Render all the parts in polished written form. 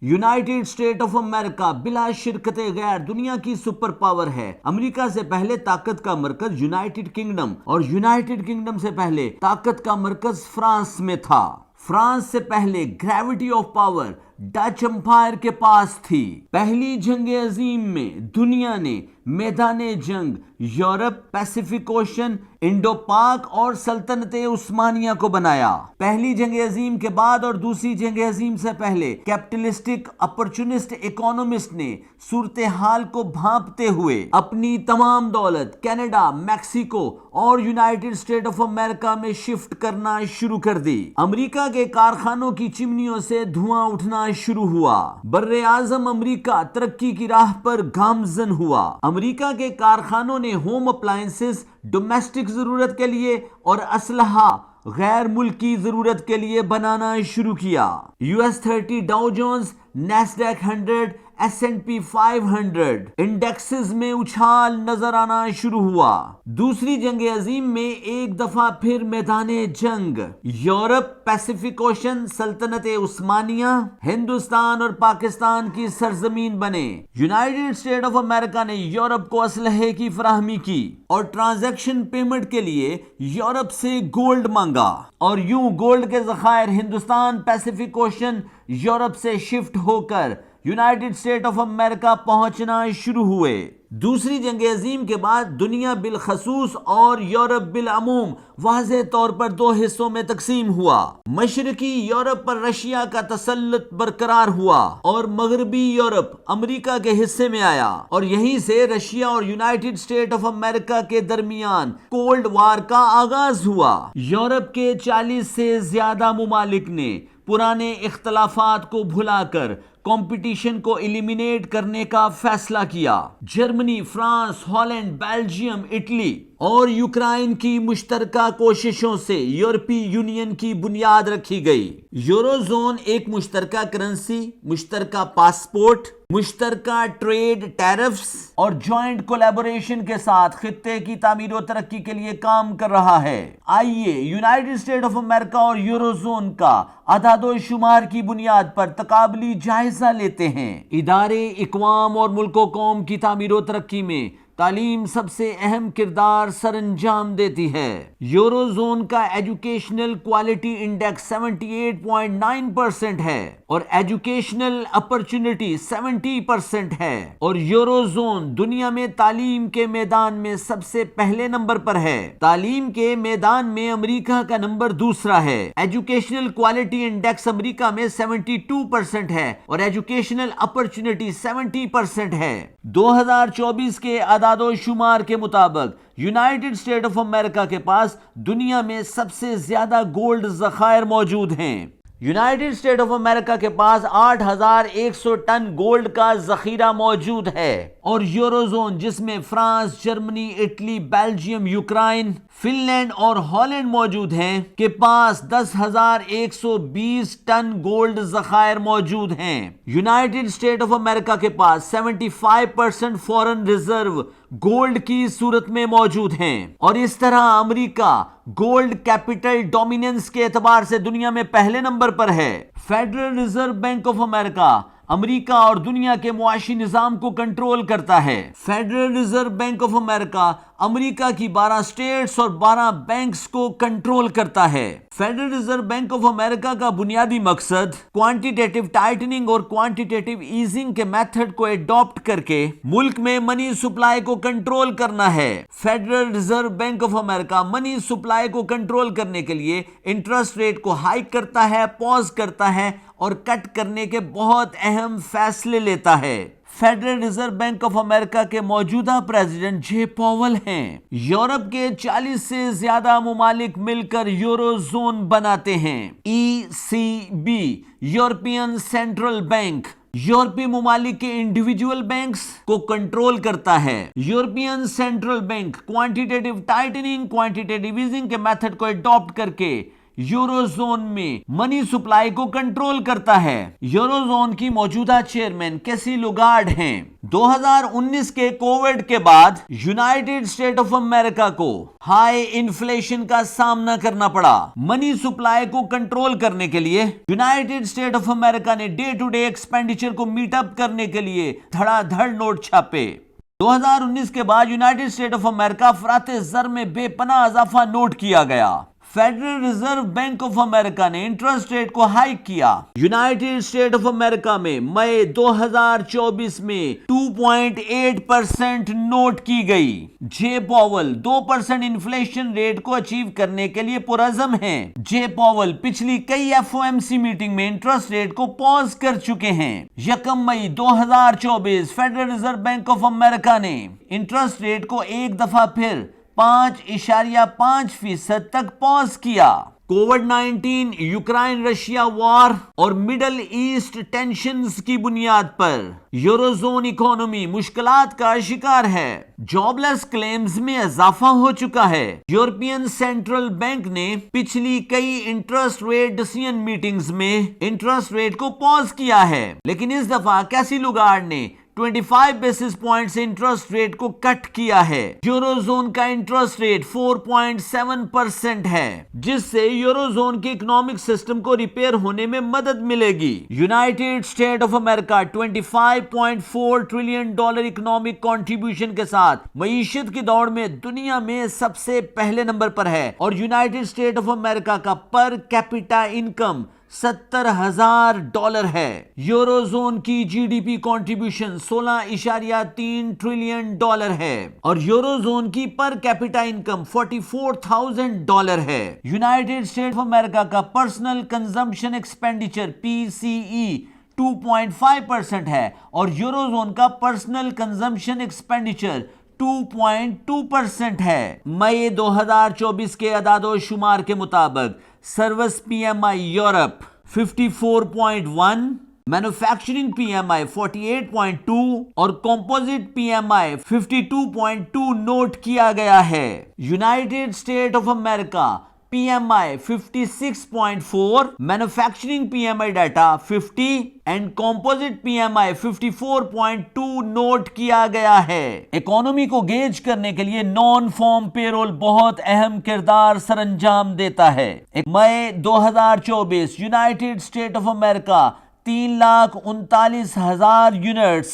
United state of امریکہ بلا شرکت غیر دنیا کی سپر پاور ہے۔ امریکہ سے پہلے طاقت کا مرکز یونائٹڈ کنگڈم اور یونائٹڈ کنگڈم سے پہلے طاقت کا مرکز فرانس میں تھا۔ فرانس سے پہلے gravity of power Dutch empire کے پاس تھی۔ پہلی جنگ عظیم میں دنیا نے میدان جنگ یورپ، پیسیفک اوشن، انڈو پاک اور سلطنت عثمانیہ کو بنایا۔ پہلی جنگ عظیم کے بعد اور دوسری جنگ عظیم سے پہلے کیپٹلسٹک اپرچونسٹ اکانومسٹ نے صورتحال کو بھانپتے ہوئے اپنی تمام دولت کینیڈا، میکسیکو اور یونائٹڈ اسٹیٹ آف امریکہ میں شفٹ کرنا شروع کر دی۔ امریکہ کے کارخانوں کی چمنیوں سے دھواں اٹھنا شروع ہوا۔ بر اعظم امریکہ ترقی کی راہ پر گامزن ہوا۔ امریکہ کے کارخانوں نے ہوم اپلائنسز ڈومیسٹک ضرورت کے لیے اور اسلحہ غیر ملکی ضرورت کے لیے بنانا شروع کیا۔ US 30 ڈاؤ جونز، نیسڈیک 100، S&P 500 انڈیکسز میں اچھال نظر آنا شروع ہوا۔ دوسری جنگ عظیم میں ایک دفعہ پھر میدان جنگ یورپ، پیسیفک اوشن، سلطنت عثمانیہ، ہندوستان اور پاکستان کی سرزمین بنے۔ یونائٹڈ اسٹیٹ آف امریکہ نے یورپ کو اسلحے کی فراہمی کی اور ٹرانزیکشن پیمنٹ کے لیے یورپ سے گولڈ مانگا، اور یوں گولڈ کے ذخائر ہندوستان، پیسیفک اوشن، یورپ سے شفٹ ہو کر یونائٹڈ اسٹیٹ آف امریکہ پہنچنا شروع ہوئے۔ دوسری جنگ عظیم کے بعد دنیا بالخصوص اور یورپ بالعموم واضح طور پر دو حصوں میں تقسیم ہوا۔ مشرقی یورپ پر رشیا کا تسلط برقرار ہوا اور مغربی یورپ امریکہ کے حصے میں آیا، اور یہیں سے رشیا اور یونائٹڈ اسٹیٹ آف امریکہ کے درمیان کولڈ وار کا آغاز ہوا۔ یورپ کے 40 سے زیادہ ممالک نے پرانے اختلافات کو بھلا کر کمپٹیشن کو ایلیمینیٹ کرنے کا فیصلہ کیا۔ Germany, France, Holland, Belgium, Italy اور یوکرائن کی مشترکہ کوششوں سے یورپی یونین کی بنیاد رکھی گئی۔ یورو زون ایک مشترکہ کرنسی، مشترکہ پاسپورٹ، مشترکہ ٹریڈ ٹیرفز اور جوائنٹ کولیبوریشن کے ساتھ خطے کی تعمیر و ترقی کے لیے کام کر رہا ہے۔ آئیے یونائٹڈ اسٹیٹ آف امریکہ اور یورو زون کا اعداد و شمار کی بنیاد پر تقابلی جائزہ لیتے ہیں۔ ادارے اقوام اور ملک و قوم کی تعمیر و ترقی میں تعلیم سب سے اہم کردار سر انجام دیتی ہے۔ یورو زون کا ایجوکیشنل کوالٹی انڈیکس 78.9% ہے اور ایجوکیشنل اپرچونٹی 70% ہے، اور یورو زون دنیا میں تعلیم کے میدان میں سب سے پہلے نمبر پر ہے۔ تعلیم کے میدان میں امریکہ کا نمبر دوسرا ہے۔ ایجوکیشنل کوالٹی انڈیکس امریکہ میں 72% ہے اور ایجوکیشنل اپرچونٹی 70% ہے۔ 2024 کے اعداد و شمار کے مطابق یونائٹڈ اسٹیٹ آف امریکہ کے پاس دنیا میں سب سے زیادہ گولڈ ذخائر موجود ہیں۔ یونائٹڈ اسٹیٹ آف امریکہ کے پاس 8100 ٹن گولڈ کا ذخیرہ موجود ہے، اور یورو زون جس میں France, Germany, Italy, Belgium, Ukraine, Finland اور ہالینڈ موجود ہیں کے پاس 10,120 ٹن گولڈ ذخائر موجود ہیں۔ یونائٹڈ اسٹیٹ آف امریکہ کے پاس 75% فورن ریزرو گولڈ کی صورت میں موجود ہیں، اور اس طرح امریکہ گولڈ کیپٹل ڈومیننس کے اعتبار سے دنیا میں پہلے نمبر پر ہے۔ Federal reserve bank of America America اور دنیا کے معاشی نظام کو کنٹرول کرتا ہے۔ Federal reserve bank of America America کی 12 اسٹیٹس اور 12 بینکس کو کنٹرول کرتا ہے۔ فیڈرل ریزرو بینک آف امریکہ کا بنیادی مقصد کوانٹیٹیو ٹائٹننگ اور کوانٹیٹیو ایزنگ کے میتھڈ کو ایڈاپٹ کر کے ملک میں منی سپلائی کو کنٹرول کرنا ہے۔ Federal reserve bank of America money supply کو کنٹرول کرنے کے لیے انٹرسٹ ریٹ کو ہائیک کرتا ہے، پوز کرتا ہے اور کٹ کرنے کے بہت اہم فیصلے لیتا ہے۔ فیڈرل ریزرو بینک آف امریکہ کے موجودہ پریزیڈنٹ جے پاول ہیں۔ یورپ کے 40 سے زیادہ ممالک مل کر یورو زون بناتے ہیں۔ ECB یورپین سینٹرل بینک یورپی ممالک کے انڈیویجول بینکس کو کنٹرول کرتا ہے۔ European central bank quantitative tightening, quantitative easing کے میتھڈ کو اڈاپٹ کر کے یورو زون میں منی سپلائی کو کنٹرول کرتا ہے۔ یورو زون کی موجودہ چیئرمین کیسی لوگارڈ ہیں۔ 2019 کے کووڈ کے بعد یونائیٹڈ اسٹیٹ آف امریکہ کو ہائی انفلیشن کا سامنا کرنا پڑا۔ منی سپلائی کو کنٹرول کرنے کے لیے یونائیٹڈ اسٹیٹ آف امریکہ نے ڈے ٹو ڈے ایکسپینڈیچر کو میٹ اپ کرنے کے لیے دھڑا دھڑ نوٹ چھاپے۔ 2019 کے بعد یونائیٹڈ اسٹیٹ آف امریکہ افراط زر میں بے پناہ اضافہ نوٹ کیا گیا۔ فیڈرل ریزرو بینک آف امریکہ نے انٹرسٹ ریٹ کو ہائیک کیا۔ یونائیٹڈ اسٹیٹ آف امریکہ میں مئی 2024 میں 2.8% نوٹ کی گئی۔ جے پاول 2% انفلیشن ریٹ کو اچیو کرنے کے لیے پرعزم ہیں۔ جے پاول پچھلی کئی FOMC میٹنگ میں انٹرسٹ ریٹ کو پاز کر چکے ہیں۔ 1 مئی 2024 فیڈرل ریزرو بینک آف امریکہ نے انٹرسٹ ریٹ کو ایک دفعہ پھر 5.5% تک پاز کیا۔ کووڈ-19، یوکرائن رشیا وار اور مڈل ایسٹ ٹینشنز کی بنیاد پر یورو زون اکانومی مشکلات کا شکار ہے۔ جاب لیس کلیمز میں اضافہ ہو چکا ہے۔ یورپین سینٹرل بینک نے پچھلی کئی انٹرسٹ ریٹ ڈیسیژن میٹنگز میں انٹرسٹ ریٹ کو پاز کیا ہے، لیکن اس دفعہ کیسی لوگارڈ نے 25 بیسس پوائنٹ سے انٹرسٹ ریٹ کو کٹ کیا ہے۔ یورو زون کا انٹرسٹ ریٹ 4.7% ہے، جس سے یورو زون کے اکنامک سسٹم کو ریپیئر ہونے میں مدد ملے گی۔ United State of America $25.4 trillion economic contribution کے ساتھ معیشت کی دوڑ میں دنیا میں سب سے پہلے نمبر پر ہے، اور یونائیٹڈ اسٹیٹ آف امریکہ کا پر کیپیٹا انکم $70,000 ہے۔ یورو زون کی GDP کنٹریبیوشن $16.3 ٹریلین ہے، اور یورو زون کی پر کیپیٹا انکم $44,000 ہے۔ یونائیٹڈ اسٹیٹ آف امریکہ کا پرسنل کنزمپشن ایکسپینڈیچر PCE 2.5% ہے، اور یورو زون کا پرسنل کنزمپشن ایکسپینڈیچر 2.2% ہے۔ مئی 2024 کے اعداد و شمار کے مطابق service PMI Europe 54.1، manufacturing PMI 48.2 اور کمپوزٹ PMI 52.2 نوٹ کیا گیا ہے۔ United State of America PMI 56.4، manufacturing PMI data 50 and composite PMI 54.2 نوٹ کیا گیا ہے۔ اکانومی کو گیج کرنے کے لیے نان فارم پے رول بہت اہم کردار سر انجام دیتا ہے۔ May 2024 United State of America 3,39,000 units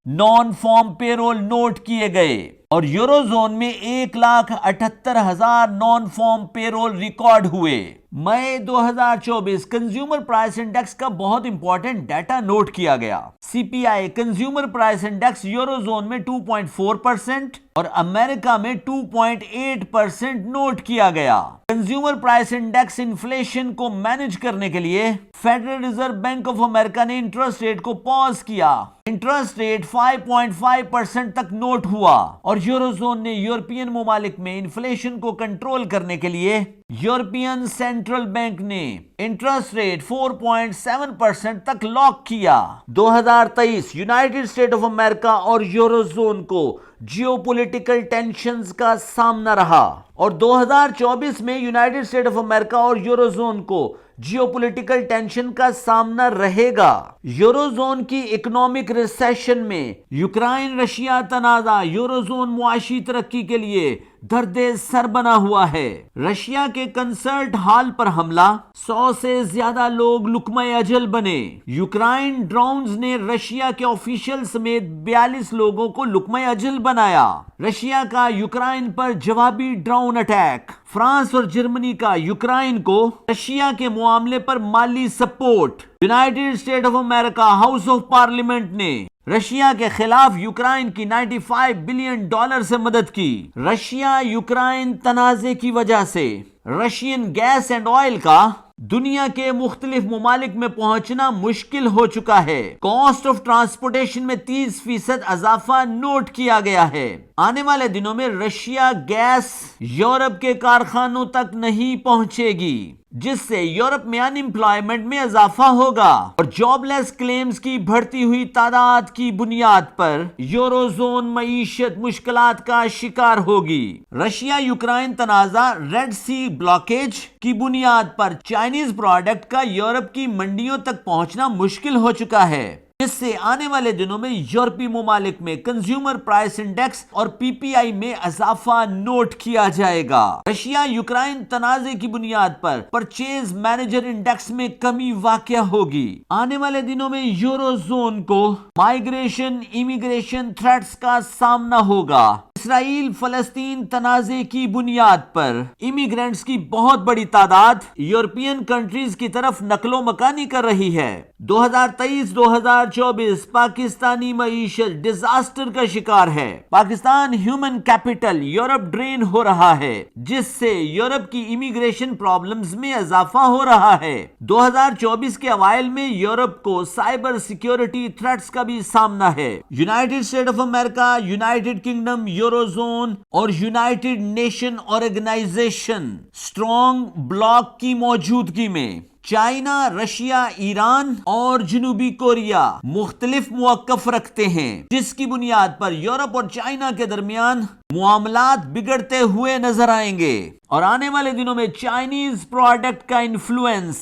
non farm payroll نوٹ کیے گئے، اور یورو زون میں 1,78,000 non farm payroll record ہوئے۔ مئی 2024 کنزیومر پرائس انڈیکس کا بہت امپورٹنٹ ڈیٹا نوٹ کیا گیا۔ CPI consumer price index euro zone میں 2.4% اور امریکہ میں 2.8% نوٹ کیا گیا۔ کنزیومر پرائس انڈیکس انفلیشن کو مینج کرنے کے لیے فیڈرل ریزرو بینک آف امریکہ نے انٹرسٹ ریٹ کو پاز کیا۔ انٹرسٹ ریٹ 5.5% تک نوٹ ہوا، اور یورو زون نے یورپین ممالک میں انفلیشن کو کنٹرول کرنے کے لیے یورپین سینٹرل بینک نے انٹرسٹ ریٹ 4.7% تک لاک کیا۔ 2023 یونائیٹڈ اسٹیٹ آف امریکہ اور یورو زون کو جیو پولیٹیکل ٹینشنز کا سامنا رہا، اور 2024 میں یونائیٹڈ اسٹیٹ آف امریکہ اور یورو زون کو جیو پولیٹیکل ٹینشن کا سامنا رہے گا۔ یورو زون کی اکنامک ریسیشن میں یوکرائن رشیا تنازع یورو زون معاشی ترقی کے لیے درد سر بنا ہوا ہے۔ رشیا کے کنسرٹ ہال پر حملہ، 100 سے زیادہ لوگ لقمہ اجل بنے۔ یوکرائن ڈرونز نے رشیا کے آفیشل سمیت 42 لوگوں کو لقمہ اجل بنایا۔ رشیا کا یوکرائن پر جوابی ڈرون اٹیک۔ فرانس اور جرمنی کا یوکرائن کو رشیا کے معاملے پر مالی support. United State of America house of parliament نے رشیا کے خلاف یوکرائن کی $95 بلین سے مدد کی۔ رشیا یوکرائن تنازع کی وجہ سے رشین گیس اینڈ آئل کا دنیا کے مختلف ممالک میں پہنچنا مشکل ہو چکا ہے۔ کاسٹ آف ٹرانسپورٹیشن میں 30% اضافہ نوٹ کیا گیا ہے۔ آنے والے دنوں میں رشیا گیس یورپ کے کارخانوں تک نہیں پہنچے گی، جس سے یورپ میں ان امپلائمنٹ میں اضافہ ہوگا، اور جاب لیس کلیمز کی بڑھتی ہوئی تعداد کی بنیاد پر یورو زون معیشت مشکلات کا شکار ہوگی۔ رشیا یوکرائن تنازع، ریڈ سی بلاکیج کی بنیاد پر چائنیز پروڈکٹ کا یورپ کی منڈیوں تک پہنچنا مشکل ہو چکا ہے۔ اس سے آنے والے دنوں میں یورپی ممالک میں کنزیومر پرائس انڈیکس اور پی پی آئی میں اضافہ نوٹ کیا جائے گا۔ رشیا یوکرائن تنازع کی بنیاد پر پرچیز مینیجر انڈیکس میں کمی واقع ہوگی۔ آنے والے دنوں میں یورو زون کو مائیگریشن امیگریشن تھریٹس کا سامنا ہوگا۔ اسرائیل فلسطین تنازع کی بنیاد پر امیگرینٹس کی بہت بڑی تعداد یورپین کنٹریز کی طرف نقل و مکانی کر رہی ہے۔ 2023-2024 پاکستانی معیشت ڈیزاسٹر کا شکار ہے۔ Pakistan human capital Europe drain ہو رہا ہے، جس سے یورپ کی امیگریشن پرابلمز میں اضافہ ہو رہا ہے۔ 2024 کے اوائل میں یورپ کو سائبر سیکیورٹی تھریٹس کا بھی سامنا ہے۔ United state of America, united kingdom, euro zone اور united nation organisation strong bloc کی موجودگی میں چائنا، رشیا، ایران اور جنوبی کوریا مختلف موقف رکھتے ہیں، جس کی بنیاد پر یورپ اور چائنا کے درمیان معاملات بگڑتے ہوئے نظر آئیں گے اور آنے والے دنوں میں چائنیز پروڈکٹ کا انفلوئنس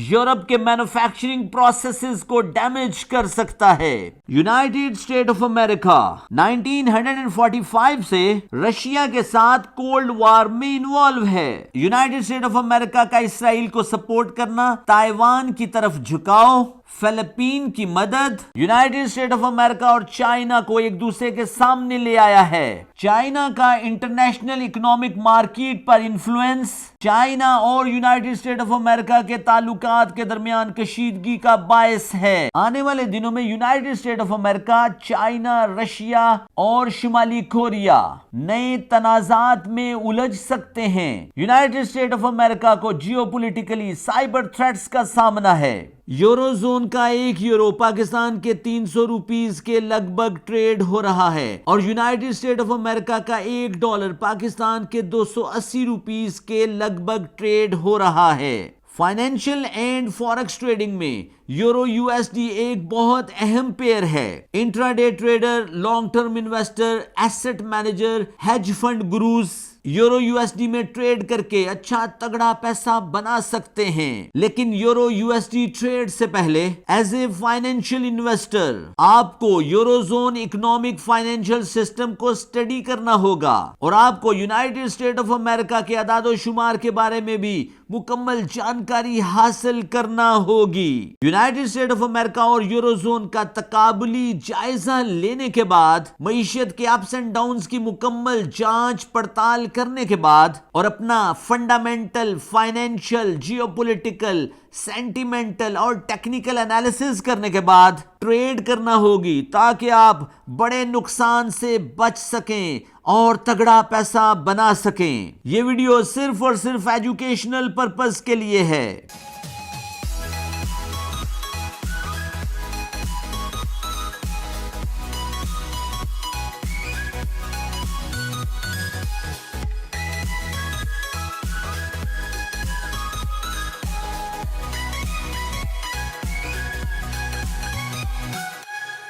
یورپ کے مینوفیکچرنگ پروسیسز کو ڈیمیج کر سکتا ہے۔ یونائٹڈ اسٹیٹ آف امریکہ 1945 سے رشیا کے ساتھ کولڈ وار میں انوالو ہے۔ یونائٹڈ اسٹیٹ آف امریکہ کا اسرائیل کو سپورٹ کرنا، تائیوان کی طرف جھکاؤ، فلپین کی مدد یونائٹڈ اسٹیٹ آف امریکہ اور چائنا کو ایک دوسرے کے سامنے لے آیا ہے۔ چائنا کا انٹرنیشنل اکنامک مارکیٹ پر انفلوئنس چائنا اور یونائٹڈ اسٹیٹ آف امریکہ کے تعلقات کے درمیان کشیدگی کا باعث ہے۔ آنے والے دنوں میں United state of America, China, Russia اور شمالی کوریا نئے تنازعات میں الجھ سکتے ہیں۔ یونائٹڈ اسٹیٹ آف امریکہ کو جیو پولیٹیکلی سائبر تھریٹس کا سامنا ہے۔ یورو زون کا ایک یورو پاکستان کے 300 روپیز کے لگ بھگ ٹریڈ ہو رہا ہے اور یونائٹڈ اسٹیٹ آف امریکہ کا $1 پاکستان کے 280 روپیز کے لگ بھگ ٹریڈ ہو رہا ہے۔ فائنینشیل اینڈ فوریکس ٹریڈنگ میں یورو یو ایس ڈی ایک بہت اہم پیئر ہے۔ Intraday trader, long term investor, asset manager, hedge fund gurus euro U S D میں ٹریڈ کر کے اچھا تگڑا پیسہ بنا سکتے ہیں، لیکن euro U S D trade سے پہلے ایز اے فائنینشیل انویسٹر آپ کو euro zone economic financial system کو اسٹڈی کرنا ہوگا اور آپ کو یونائٹڈ اسٹیٹ آف امریکہ کے اعداد و شمار کے بارے میں بھی مکمل جانکاری حاصل کرنا ہوگی۔ یونائٹڈ اسٹیٹ آف امریکہ اور یورو زون کا تقابلی جائزہ لینے کے بعد، معیشت کے اپس اینڈ ڈاؤنز کی مکمل جانچ پڑتال کرنے کے بعد اور اپنا fundamental, financial, geopolitical, sentimental اور ٹیکنیکل انالیسز کرنے کے بعد ٹریڈ کرنا ہوگی تاکہ آپ بڑے نقصان سے بچ سکیں اور تگڑا پیسہ بنا سکیں۔ یہ ویڈیو صرف اور صرف ایجوکیشنل پرپس کے لیے ہے۔